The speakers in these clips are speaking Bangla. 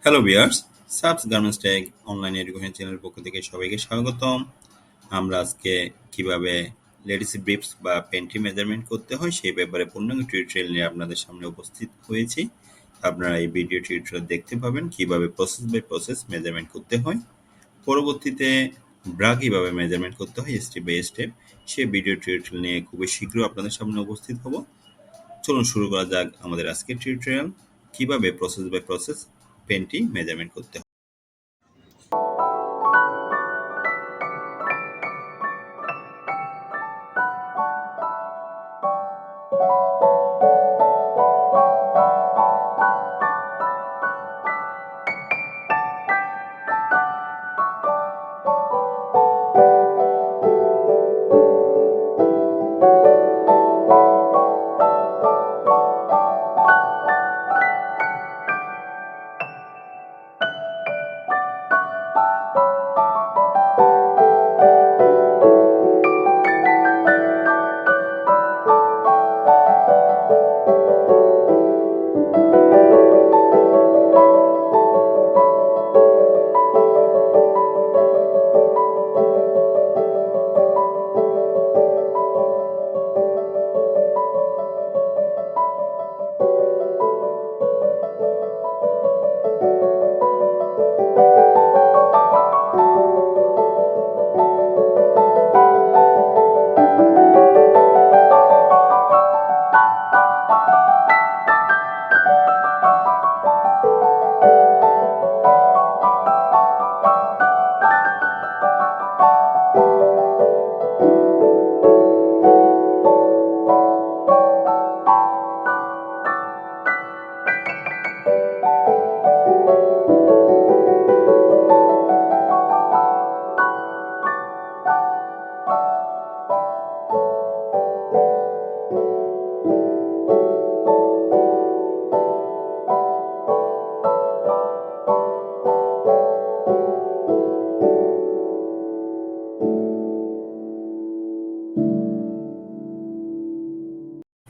হ্যালো ভিউয়ার্স, সাবস গার্মেন্টস টেক অনলাইন এডুকেশন চ্যানেলের পক্ষ থেকে সবাইকে স্বাগতম। আমরা আজকে কিভাবে লেডিস ব্রিফস বা প্যান্টি মেজারমেন্ট করতে হয় সেই ব্যাপারে পূর্ণাঙ্গ টিউটোরিয়াল নিয়ে আপনাদের সামনে উপস্থিত হয়েছি। আপনারা এই ভিডিও টিউটোরিয়াল দেখতে পাবেন কিভাবে প্রসেস বাই প্রসেস মেজারমেন্ট করতে হয়। পরবর্তীতে ব্রা কিভাবে মেজারমেন্ট করতে হয় স্টেপ বাই স্টেপ সেই ভিডিও টিউটোরিয়াল নিয়ে খুবই শীঘ্র আপনাদের সামনে উপস্থিত হব। চলুন শুরু করা যাক আমাদের আজকের টিউটোরিয়াল, কিভাবে প্রসেস বাই প্রসেস পেনটি মেজারমেন্ট করতে হয়।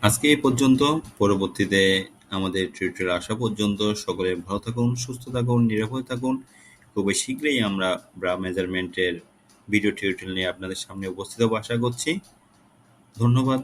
আজকে এই পর্যন্ত। পরবর্তীতে আমাদের টিউটোরিয়াল আসা পর্যন্ত সকলে ভালো থাকুন, সুস্থ থাকুন, নিরাপদে থাকুন। খুবই শীঘ্রই আমরা ব্রা মেজারমেন্টের ভিডিও টিউটোরিয়াল নিয়ে আপনাদের সামনে উপস্থিত হবো আশা করছি। ধন্যবাদ।